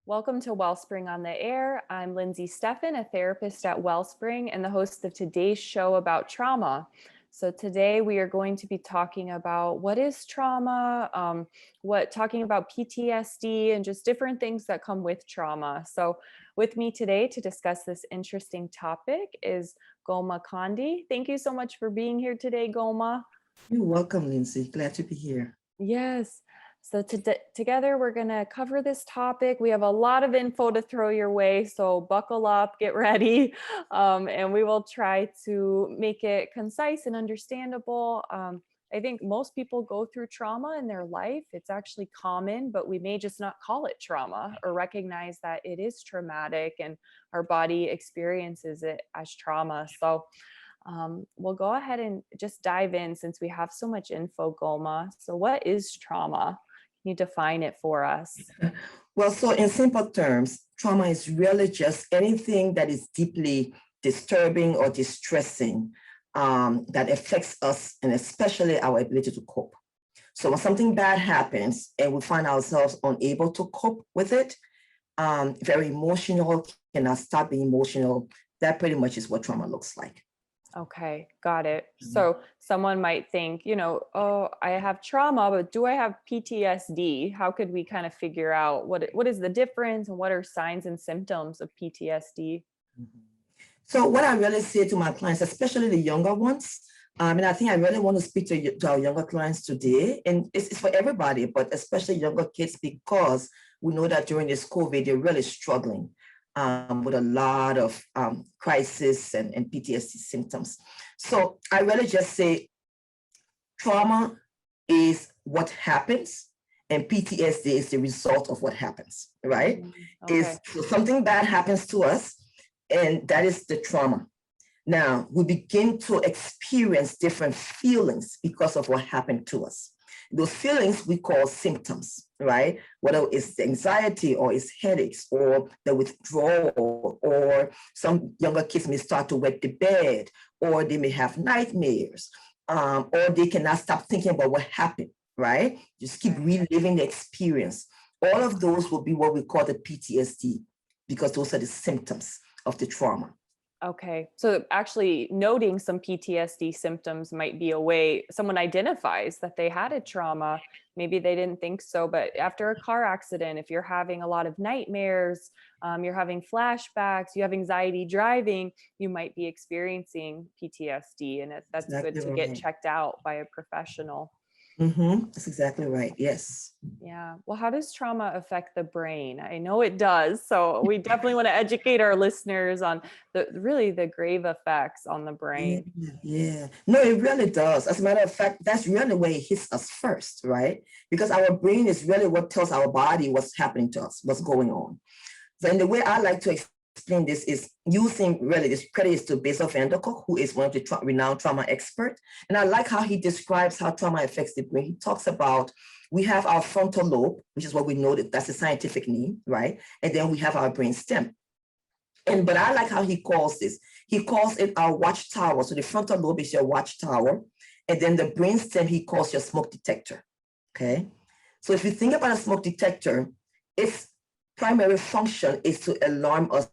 Welcome to Wellspring on the Air. I'm Lindsey Steffen, a therapist at Wellspring and the host of today's show about trauma. So today we are going to be talking about what is trauma, talking about PTSD and just different things that come with trauma. So with me today to discuss this interesting topic is Goumah Conde. Thank you so much for being here today, Goumah. You're welcome, Lindsey. Glad to be here. Yes. So together we're going to cover this topic. We have a lot of info to throw your way, so buckle up, get ready, and we will try to make it concise and understandable. I think most people go through trauma in their life. It's actually common, but we may just not call it trauma or recognize that it is traumatic and our body experiences it as trauma. So we'll go ahead and just dive in since we have so much info, Goumah. So what is trauma? Can you define it for us? Well, so in simple terms, trauma is really just anything that is deeply disturbing or distressing that affects us and especially our ability to cope. So when something bad happens and we find ourselves unable to cope with it, very emotional, cannot stop being emotional, that pretty much is what trauma looks like. Okay, got it. So someone might think, oh, I have trauma, but do I have PTSD? How could we kind of figure out what is the difference and what are signs and symptoms of PTSD? So what I really say to my clients, especially the younger ones, and I think I really want to speak to our younger clients today, and it's for everybody, but especially younger kids, because we know that during this COVID, they're really struggling with a lot of crisis and PTSD symptoms. So I really just say trauma is what happens and PTSD is the result of what happens, right? Okay. So something bad happens to us and that is the trauma. Now we begin to experience different feelings because of what happened to us. Those feelings we call symptoms, right? Whether it's anxiety or it's headaches or the withdrawal, or some younger kids may start to wet the bed, or they may have nightmares, or they cannot stop thinking about what happened, right? Just keep reliving the experience. All of those will be what we call the PTSD because those are the symptoms of the trauma. Okay. So actually noting some PTSD symptoms might be a way someone identifies that they had a trauma. Maybe they didn't think so, but after a car accident, if you're having a lot of nightmares, you're having flashbacks, you have anxiety driving, you might be experiencing PTSD, and that's exactly good to get checked out by a professional. That's exactly right. Yes. Yeah. Well, how does trauma affect the brain? I know it does. So we definitely want to educate our listeners on the grave effects on the brain. Yeah. No, it really does. As a matter of fact, that's really where it hits us first, right? Because our brain is really what tells our body what's happening to us, what's going on. So in the way I like to explain this is using really this credit is to Bessel van der Kolk, who is one of the renowned trauma experts. And I like how he describes how trauma affects the brain. He talks about we have our frontal lobe, which is what we know that's a scientific name, right? And then we have our brain stem. But I like how he calls this. He calls it our watchtower. So the frontal lobe is your watchtower. And then the brain stem, he calls your smoke detector. Okay. So if you think about a smoke detector, its primary function is to alarm us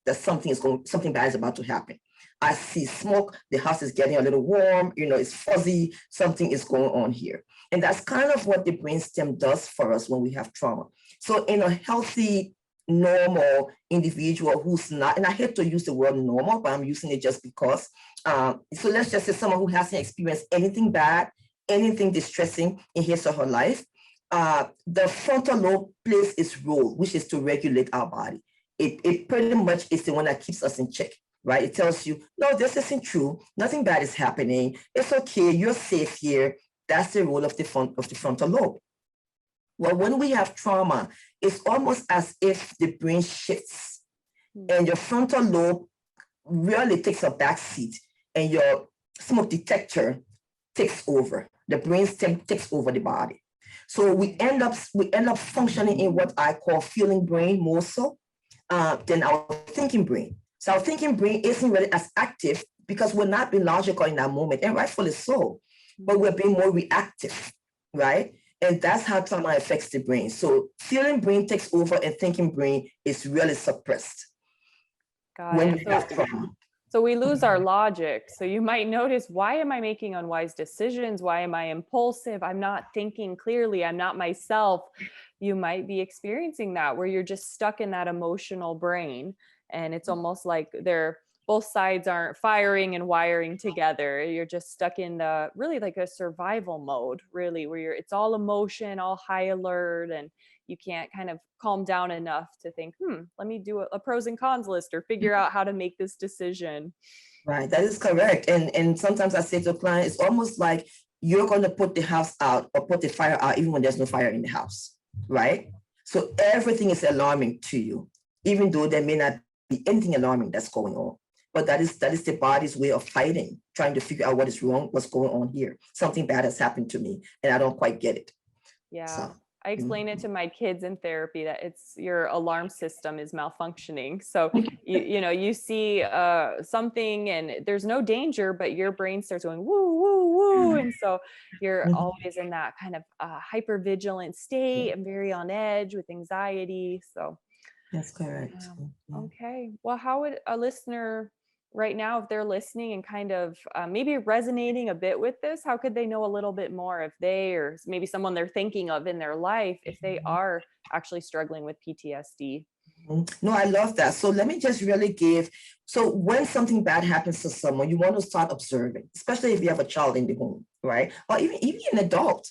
that something bad is about to happen. I see smoke, the house is getting a little warm, it's fuzzy, something is going on here. And that's kind of what the brainstem does for us when we have trauma. So in a healthy, normal individual who's not, and I hate to use the word normal, but I'm using it just because. So let's just say someone who hasn't experienced anything bad, anything distressing in his or her life, the frontal lobe plays its role, which is to regulate our body. It pretty much is the one that keeps us in check, right? It tells you, no, this isn't true. Nothing bad is happening. It's okay. You're safe here. That's the role of the frontal lobe. Well, when we have trauma, it's almost as if the brain shifts and your frontal lobe really takes a back seat and your smoke detector takes over. The brainstem takes over the body. So we end up functioning in what I call feeling brain more so than our thinking brain. So our thinking brain isn't really as active because we're not being logical in that moment, and rightfully so, but we're being more reactive, right? And that's how trauma affects the brain. So feeling brain takes over and thinking brain is really suppressed when you have trauma. So we lose our logic. So you might notice, why am I making unwise decisions? Why am I impulsive? I'm not thinking clearly. I'm not myself. You might be experiencing that where you're just stuck in that emotional brain. And it's almost like both sides aren't firing and wiring together. You're just stuck in the really like a survival mode, really, where it's all emotion, all high alert, and you can't kind of calm down enough to think, let me do a pros and cons list or figure out how to make this decision. Right, that is correct. And sometimes I say to clients, it's almost like you're going to put the house out or put the fire out even when there's no fire in the house, right? So everything is alarming to you, even though there may not be anything alarming that's going on. But that is the body's way of fighting, trying to figure out what is wrong, what's going on here. Something bad has happened to me and I don't quite get it. Yeah. So, I explain it to my kids in therapy that it's your alarm system is malfunctioning. So you see something and there's no danger, but your brain starts going woo, woo, woo. And so you're always in that kind of hyper vigilant state and very on edge with anxiety. So that's correct. Okay. Well, how would a listener right now, if they're listening and kind of maybe resonating a bit with this, how could they know a little bit more if they, or maybe someone they're thinking of in their life, if they are actually struggling with PTSD? No, I love that. So let me just really so when something bad happens to someone, you want to start observing, especially if you have a child in the home, right? Or even an adult.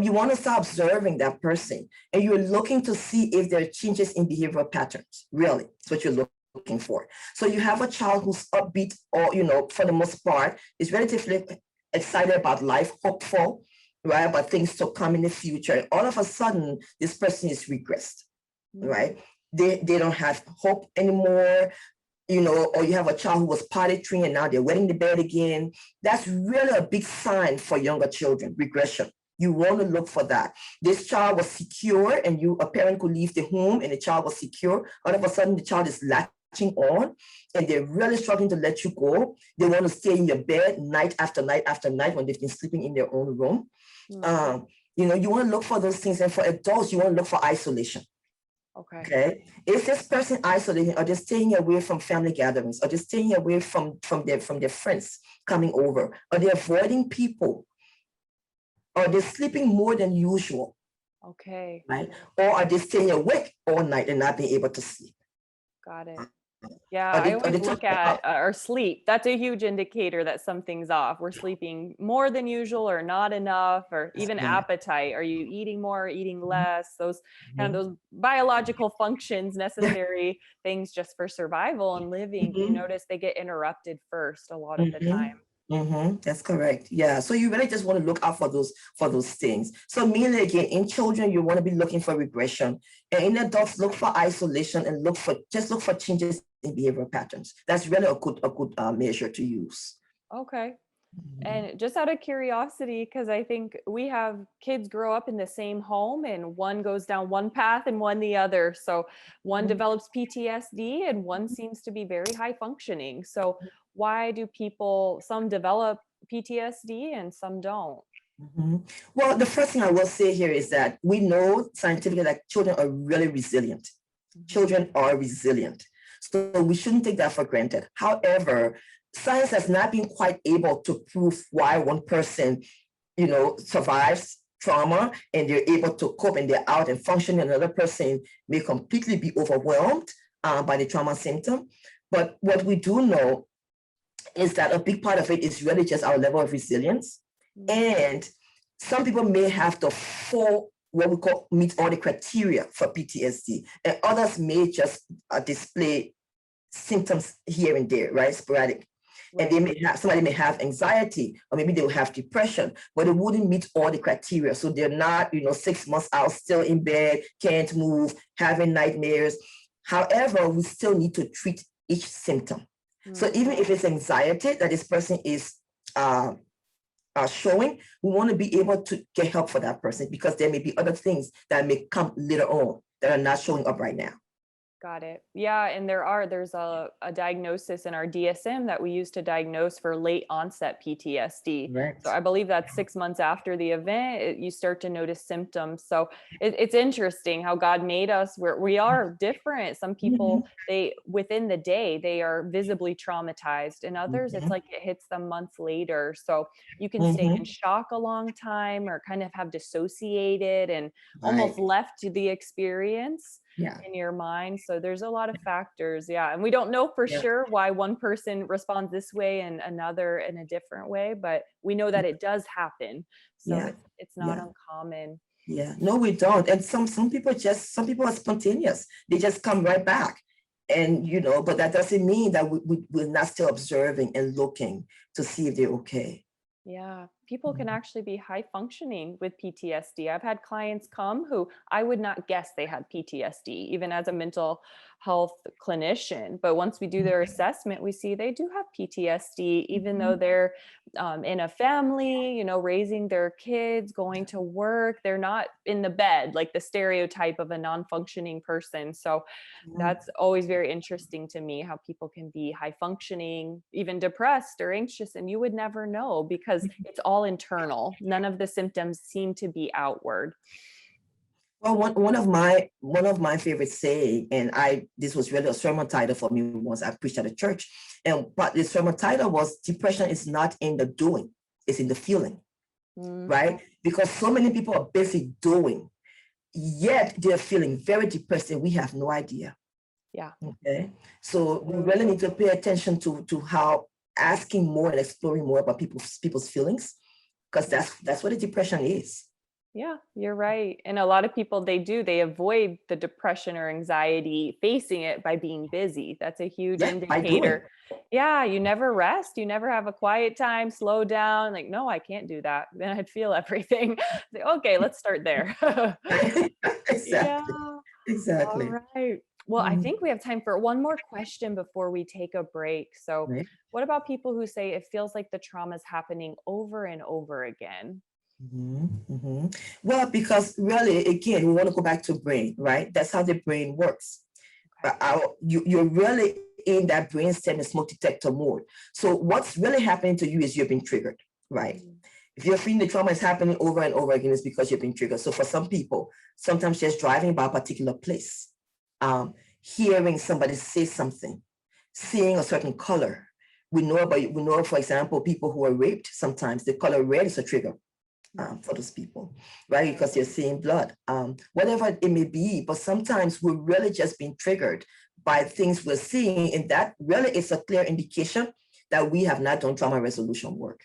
You want to start observing that person and you're looking to see if there are changes in behavioral patterns. Really, that's what you're looking for. So you have a child who's upbeat or, for the most part, is relatively excited about life, hopeful, right, about things to come in the future. And all of a sudden, this person is regressed, right? They don't have hope anymore, or you have a child who was potty trained and now they're wetting the bed again. That's really a big sign for younger children, regression. You want to look for that. This child was secure and a parent could leave the home and the child was secure. All of a sudden, the child is latching on and they're really struggling to let you go. They want to stay in your bed night after night after night when they've been sleeping in their own room. You want to look for those things. And for adults, you want to look for isolation. Okay. Is this person isolating, or just staying away from family gatherings, or just staying away from their friends coming over? Are they avoiding people? Or they're sleeping more than usual? Okay. Right? Or are they staying awake all night and not being able to sleep? Got it. Yeah, I always look at our sleep. That's a huge indicator that something's off. We're sleeping more than usual or not enough, or even appetite. Are you eating more or eating less? Those kind of those biological functions, necessary things just for survival and living. You notice they get interrupted first a lot of the time. That's correct. Yeah. So you really just want to look out for those things. So mainly again, in children, you want to be looking for regression, and in adults, look for isolation and look for changes in behavioral patterns. That's really a good measure to use. Okay. And just out of curiosity, because I think we have kids grow up in the same home and one goes down one path and one the other. So one develops PTSD and one seems to be very high functioning. So why do some develop PTSD and some don't? Well, the first thing I will say here is that we know scientifically that children are really resilient. Children are resilient. So we shouldn't take that for granted. However, science has not been quite able to prove why one person, survives trauma and they're able to cope and they're out and functioning. Another person may completely be overwhelmed by the trauma symptom. But what we do know is that a big part of it is really just our level of resilience. And some people may have to what we call meet all the criteria for PTSD, and others may just display symptoms here and there, right? Sporadic. Right. And somebody may have anxiety, or maybe they'll have depression, but it wouldn't meet all the criteria. So they're not, 6 months out, still in bed, can't move, having nightmares. However, we still need to treat each symptom. So even if it's anxiety that this person is showing, we want to be able to get help for that person, because there may be other things that may come later on that are not showing up right now. Got it. Yeah, and there's a diagnosis in our DSM that we use to diagnose for late onset PTSD. So Correct. I believe that's 6 months after the event, you start to notice symptoms. So it's interesting how God made us where we are different. Some Mhm, people, they within the day, they are visibly traumatized, and others, it's mhm, like it hits them months later. So you can stay in mhm. shock a long time or kind of have dissociated and almost Right. left the experience Yeah. in your mind. So there's a lot of factors. Yeah. And we don't know for Yeah. sure why one person responds this way and another in a different way, but we know that it does happen. So Yeah. it's not Yeah. uncommon. Yeah. No, we don't. And some people are spontaneous. They just come right back. And but that doesn't mean that we're not still observing and looking to see if they're okay. Yeah, people can Mhm. actually be high functioning with PTSD. I've had clients come who I would not guess they had PTSD, even as a mental health clinician. But once we do their assessment, we see they do have PTSD, even though Mhm. they're in a family, raising their kids, going to work. They're not in the bed, like the stereotype of a non functioning person. So Yeah. that's always very interesting to me how people can be high functioning, even depressed or anxious, and you would never know because it's all internal. None of the symptoms seem to be outward. Well, one of my favorite saying, and this was really a sermon title for me once I preached at a church, but the sermon title was "Depression is not in the doing, it's in the feeling," Mm, right? Because so many people are busy doing, yet they're feeling very depressed, and we have no idea. yeah. Okay, so we really need to pay attention to how asking more and exploring more about people's feelings, because that's what a depression is. Yeah, you're right. And a lot of people, they avoid the depression or anxiety facing it by being busy. That's a huge Yeah, by doing. indicator. Yeah, you never rest. You never have a quiet time, slow down. Like, no, I can't do that. Then I'd feel everything. Say, okay, let's start there. Yeah. Exactly. All Exactly. right. Well, I Mhm. think we have time for one more question before we take a break. So, Right. what about people who say it feels like the trauma is happening over and over again? Mhm, mhm. Well, because really, again, we want to go back to brain, right? That's how the brain works. Okay. You're really in that brainstem and smoke detector mode. So what's really happening to you is you've been triggered, right? Mm, If you're feeling the trauma is happening over and over again, it's because you've been triggered. So for some people, sometimes just driving by a particular place, hearing somebody say something, seeing a certain color. We know, for example, people who are raped, sometimes the color red is a trigger mm. for those people, right? Right. Because they're seeing blood, whatever it may be. But sometimes we're really just being triggered by things we're seeing, and that really is a clear indication that we have not done trauma resolution work.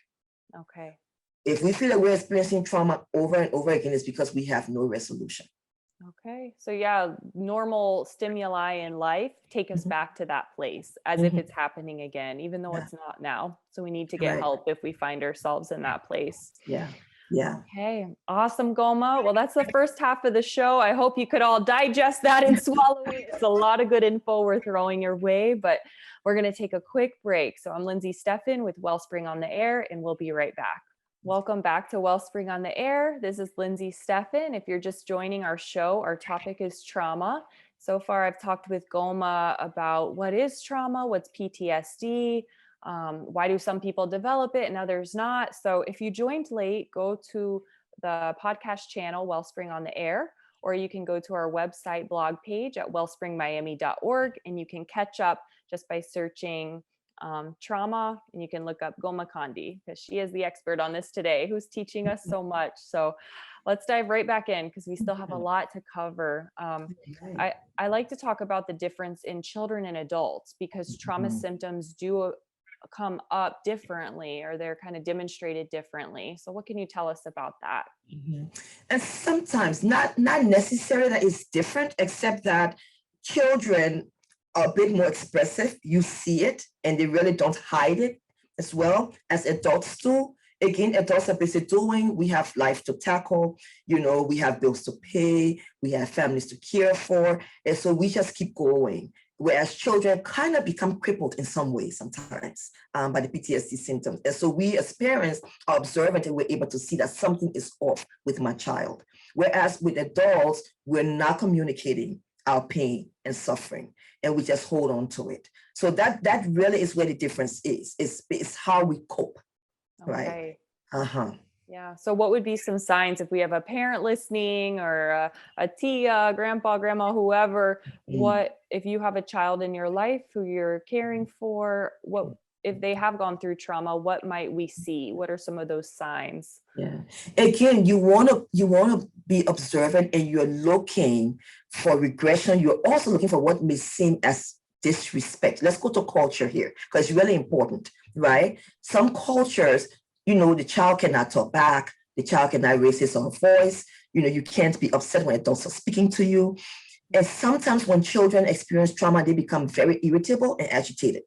Okay. If we feel that we're experiencing trauma over and over again, it's because we have no resolution. Okay. So, yeah, normal stimuli in life take us Mhm, back to that place as if mhm. it's happening again, even though Yeah, it's not now. So, we need to get right. help if we find ourselves in that place. Yeah, yeah. Okay, awesome, Goumah. Well, that's the first half of the show. I hope you could all digest that and swallow it. It's a lot of good info we're throwing your way, but we're going to take a quick break. So I'm Lindsey Steffen with Wellspring on the Air, and we'll be right back. Welcome back to Wellspring on the Air. This is Lindsey Steffen. If you're just joining our show, our topic is trauma. So far, I've talked with Goumah about what is trauma, what's PTSD, why do some people develop it and others not? So if you joined late, go to the podcast channel, Wellspring on the Air, or you can go to our website blog page at wellspringmiami.org and you can catch up just by searching trauma, and you can look up Goumah Conde because she is the expert on this today who's teaching us so much. So let's dive right back in because we still have a lot to cover. Right. I like to talk about the difference in children and adults because trauma Mhm. symptoms do come up differently or they're kind of demonstrated differently. So what can you tell us about that? Mhm. And sometimes not necessarily that it's different, except that children are a bit more expressive. You see it, and they really don't hide it as well as adults do. Again, adults are busy doing. We have life to tackle. We have bills to pay. We have families to care for, and so we just keep going. Whereas children kind of become crippled in some ways sometimes by the PTSD symptoms, and so we as parents are observant and we're able to see that something is off with my child. Whereas with adults, we're not communicating our pain and suffering, and we just hold on to it. So that really is where the difference is. It's how we cope, right? Okay. Yeah. So what would be some signs if we have a parent listening, or a tia, grandpa, grandma, whoever, what, if you have a child in your life who you're caring for, what, if they have gone through trauma, what might we see? What are some of those signs? Yeah. Again, you wanna be observant, and you're looking for regression. You're also looking for what may seem as disrespect. Let's go to culture here, because it's really important, right? Some cultures, the child cannot talk back, the child cannot raise his or her voice, you can't be upset when adults are speaking to you. And sometimes when children experience trauma, they become very irritable and agitated.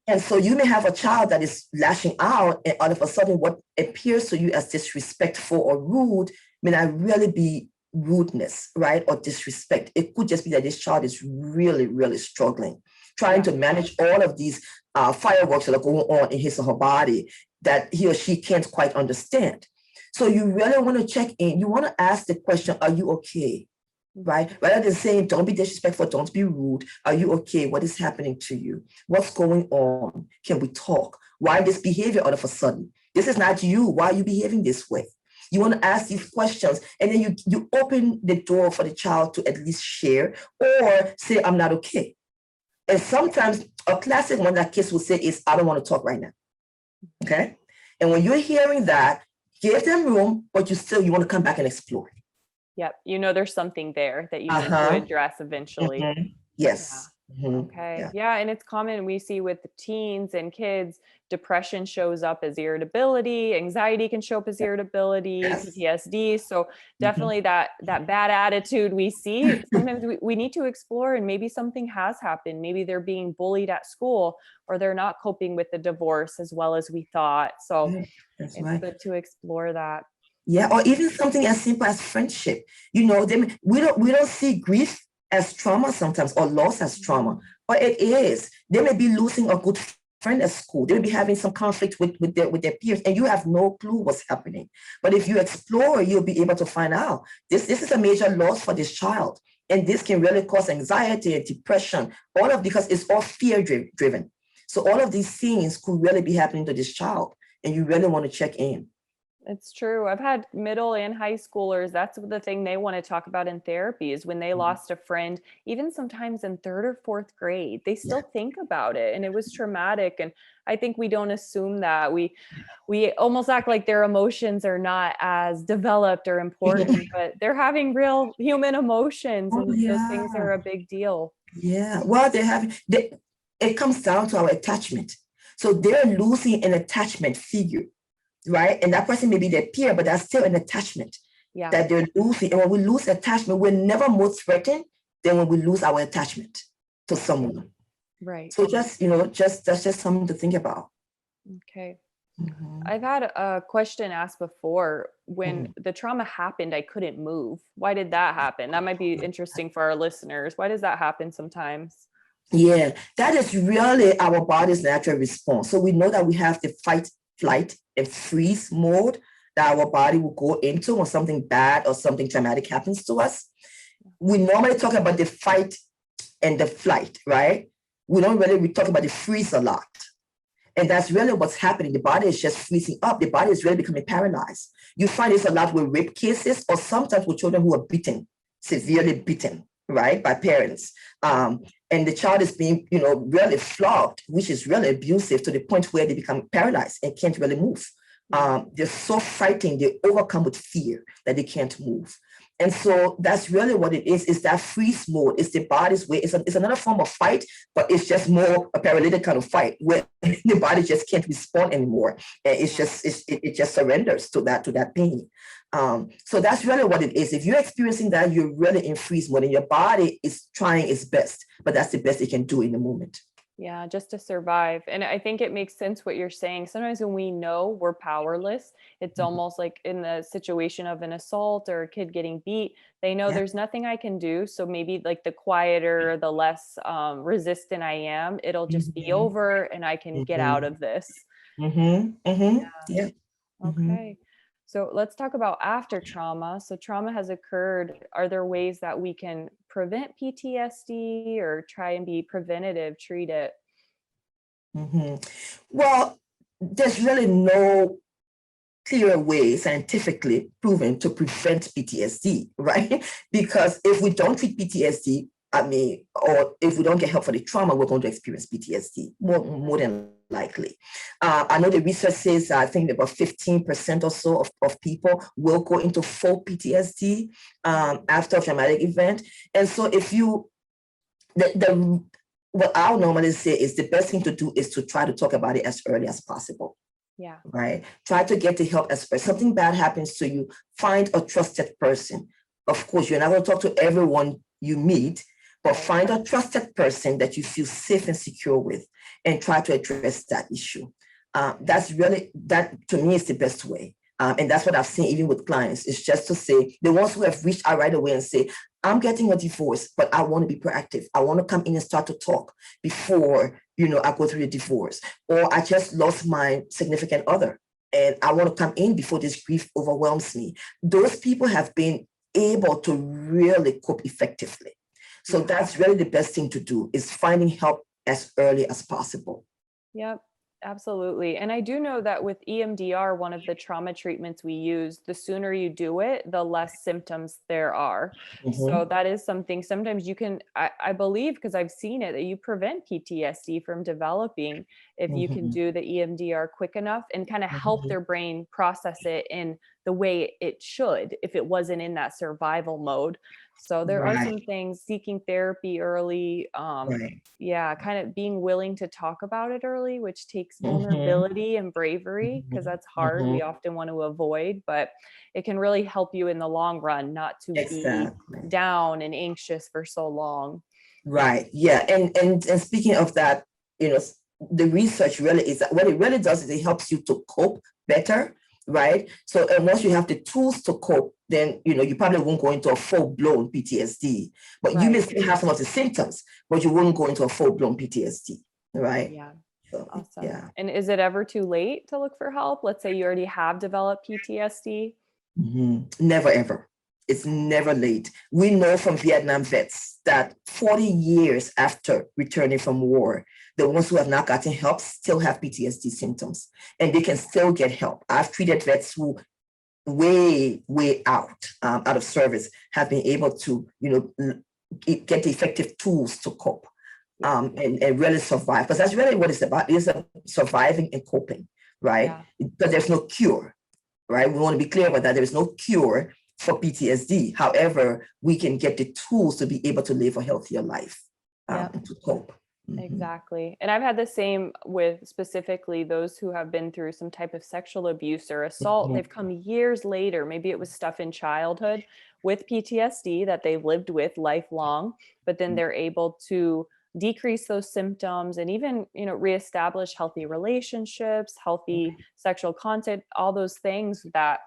And so you may have a child that is lashing out, and all of a sudden what appears to you as disrespectful or rude may not really be rudeness, right? Or disrespect. It could just be that this child is really, really struggling, trying to manage all of these fireworks that are going on in his or her body that he or she can't quite understand. So you really want to check in. You want to ask the question, are you okay? Right? Rather than saying, don't be disrespectful, don't be rude. Are you okay? What is happening to you? What's going on? Can we talk? Why this behavior all of a sudden? This is not you. Why are you behaving this way? You want to ask these questions, and then you open the door for the child to at least share or say, I'm not okay. And sometimes a classic one that kids will say is, I don't want to talk right now. Okay. And when you're hearing that, give them room, but you want to come back and explore. Yep. There's something there that you need to address eventually. Yes. Okay. Yeah. And it's common, we see with the teens and kids, depression shows up as irritability, anxiety can show up as irritability, PTSD. So definitely that bad attitude we see, sometimes we need to explore, and maybe something has happened. Maybe they're being bullied at school, or they're not coping with the divorce as well as we thought. So it's good to explore that. Yeah, or even something as simple as friendship. We don't see grief as trauma sometimes, or loss as trauma, but it is. They may be losing a good friend at school. They may be having some conflict with their peers, and you have no clue what's happening. But if you explore, you'll be able to find out this is a major loss for this child, and this can really cause anxiety and depression. Because it's all fear driven. So all of these things could really be happening to this child, and you really want to check in. It's true. I've had middle and high schoolers. That's the thing they want to talk about in therapy, is when they lost a friend, even sometimes in 3rd or 4th grade, they still think about it, and it was traumatic. And I think we don't assume that. We almost act like their emotions are not as developed or important, but they're having real human emotions, and those things are a big deal. Yeah. Well, it comes down to our attachment. So they're losing an attachment figure. Right? And that person may be their peer, but that's still an attachment that they're losing. And when we lose attachment, we're never more threatened than when we lose our attachment to someone. Right. So that's just something to think about. Okay. I've had a question asked before. When the trauma happened, I couldn't move. Why did that happen? That might be interesting for our listeners. Why does that happen sometimes? Yeah, that is really our body's natural response. So we know that we have the fight, flight, and freeze mode that our body will go into when something bad or something traumatic happens to us. We normally talk about the fight and the flight, right? We talk about the freeze a lot. And that's really what's happening. The body is just freezing up. The body is really becoming paralyzed. You find this a lot with rape cases, or sometimes with children who are beaten, severely beaten, right, by parents. And the child is being, really flogged, which is really abusive, to the point where they become paralyzed and can't really move. They're so frightened, they overcome with fear that they can't move. And so that's really what it is that freeze mode. It's the body's way. It's another form of fight, but it's just more a paralytic kind of fight where the body just can't respond anymore. And it just surrenders to that pain. So that's really what it is. If you're experiencing that, you're really in freeze mode, and your body is trying its best, but that's the best it can do in the moment. Yeah, just to survive. And I think it makes sense what you're saying. Sometimes when we know we're powerless, it's almost like in the situation of an assault or a kid getting beat, they know there's nothing I can do. So maybe like the quieter, the less resistant I am, it'll just be over and I can get out of this. Yeah. Okay. So let's talk about after trauma. So trauma has occurred. Are there ways that we can prevent PTSD or try and be preventative, treat it? Well, there's really no clear way scientifically proven to prevent PTSD, right? Because if we don't treat PTSD, or if we don't get help for the trauma, we're going to experience PTSD more than likely. I know the research says I think about 15% or so of people will go into full PTSD after a traumatic event. And so if you, what I'll normally say is the best thing to do is to try to talk about it as early as possible. Yeah. Right. Try to get the help as something bad happens to you. Find a trusted person. Of course, you're not going to talk to everyone you meet, but find a trusted person that you feel safe and secure with, and try to address that issue. That's really, that to me is the best way. And that's what I've seen even with clients. It's just to say, the ones who have reached out right away and say, I'm getting a divorce, but I want to be proactive. I want to come in and start to talk before, I go through the divorce. Or I just lost my significant other and I want to come in before this grief overwhelms me. Those people have been able to really cope effectively. So that's really the best thing to do, is finding help as early as possible. Yep. Absolutely. And I do know that with EMDR, one of the trauma treatments we use, the sooner you do it, the less symptoms there are. So that is something sometimes you can, I believe, because I've seen it, that you prevent PTSD from developing if you can do the EMDR quick enough and kind of help their brain process it in the way it should if it wasn't in that survival mode. So there are some things, seeking therapy early, kind of being willing to talk about it early, which takes vulnerability and bravery, because that's hard. We often want to avoid, but it can really help you in the long run not to be down and anxious for so long. Right. Yeah. And speaking of that, the research really is that what it really does is it helps you to cope better. Right. So once you have the tools to cope, then, you probably won't go into a full-blown PTSD, but you may still have some of the symptoms, but you won't go into a full-blown PTSD. Right. Yeah. So, Awesome. yeah. And is it ever too late to look for help? Let's say you already have developed PTSD. Never, ever. It's never late. We know from Vietnam vets that 40 years after returning from war, the ones who have not gotten help still have PTSD symptoms, and they can still get help. I've treated vets who way out of service have been able to, get the effective tools to cope and really survive. Because that's really what it's about. It's surviving and coping, right? Because there's no cure, right? We want to be clear about that. There is no cure for PTSD. However, we can get the tools to be able to live a healthier life and to cope. Exactly. And I've had the same with specifically those who have been through some type of sexual abuse or assault. They've come years later. Maybe it was stuff in childhood with PTSD that they've lived with lifelong, but then they're able to decrease those symptoms and even, reestablish healthy relationships, healthy sexual content, all those things that,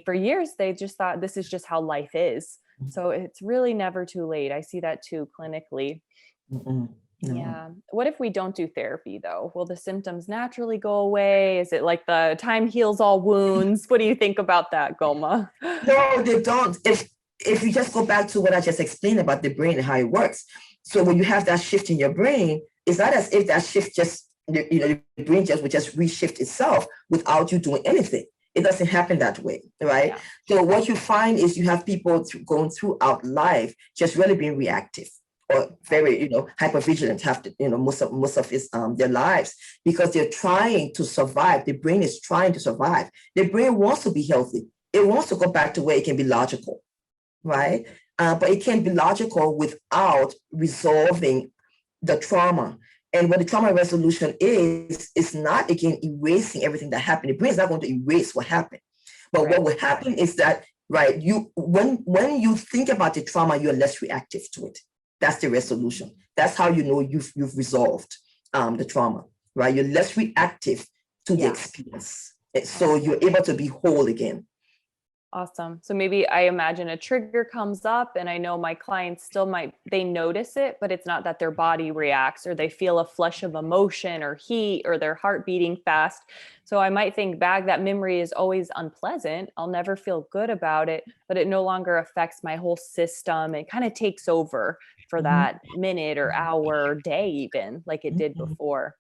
for years, they just thought this is just how life is. So it's really never too late. I see that too clinically. No. Yeah. What if we don't do therapy though? Will the symptoms naturally go away? Is it like the time heals all wounds? What do you think about that, Goumah? No, they don't. If you just go back to what I just explained about the brain and how it works. So when you have that shift in your brain, it's not as if that shift just, the brain just would just reshift itself without you doing anything. It doesn't happen that way, right? Yeah. So what you find is you have people going throughout life just really being reactive, or very, hypervigilant, have to, most of their lives, because they're trying to survive. The brain is trying to survive. The brain wants to be healthy. It wants to go back to where it can be logical, right? But it can't be logical without resolving the trauma. And what the trauma resolution is, it's not, again, erasing everything that happened. The brain is not going to erase what happened. But what will happen is that, right, when you think about the trauma, you're less reactive to it. That's the resolution. That's how you know you've resolved the trauma, right? You're less reactive to the experience. So you're able to be whole again. Awesome. So maybe I imagine a trigger comes up and I know my clients still they notice it, but it's not that their body reacts or they feel a flush of emotion or heat or their heart beating fast. So I might think back that memory is always unpleasant. I'll never feel good about it, but it no longer affects my whole system. It kind of takes over for Mhm. that minute or hour or day, even like it did Mhm. before.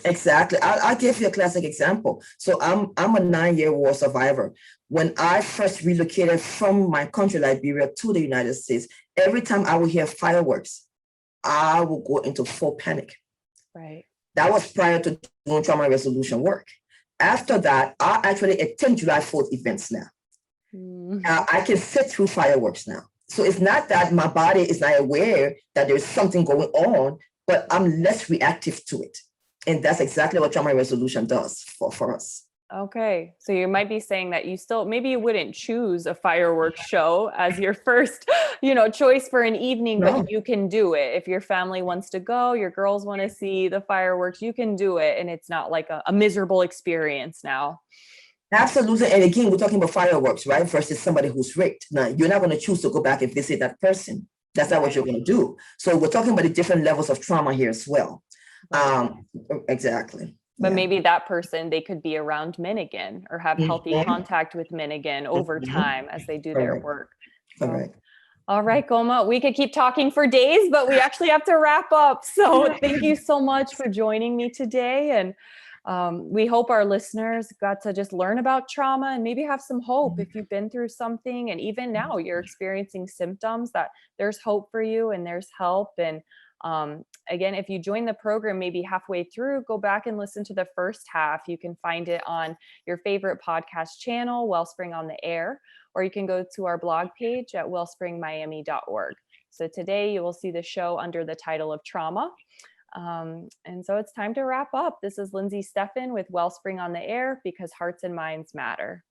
Exactly. I'll give you a classic example. So I'm a 9-year war survivor. When I first relocated from my country, Liberia, to the United States, every time I would hear fireworks, I would go into full panic. Right. That was prior to doing trauma resolution work. After that, I actually attend July 4th events now. I can sit through fireworks now. So it's not that my body is not aware that there's something going on, but I'm less reactive to it. And that's exactly what trauma resolution does for us. Okay. So you might be saying that maybe you wouldn't choose a fireworks show as your first, choice for an evening, No. but you can do it. If your family wants to go, your girls want to see the fireworks, you can do it. And it's not like a miserable experience now. Absolutely. And again, we're talking about fireworks, right? Versus somebody who's raped. Now, you're not going to choose to go back and visit that person. That's not what you're going to do. So we're talking about the different levels of trauma here as well. Right. Exactly. But Yeah. maybe that person, they could be around men again or have healthy contact with men again over time as they do their Correct. work. Correct. All right, Goumah, we could keep talking for days, but we actually have to wrap up. So thank you so much for joining me today. And we hope our listeners got to just learn about trauma and maybe have some hope if you've been through something. And even now you're experiencing symptoms, that there's hope for you and there's help. And again, if you join the program maybe halfway through, go back and listen to the first half. You can find it on your favorite podcast channel, Wellspring on the Air, or you can go to our blog page at wellspringmiami.org. So today you will see the show under the title of Trauma. And so it's time to wrap up. This is Lindsey Steffen with Wellspring on the Air, because hearts and minds matter.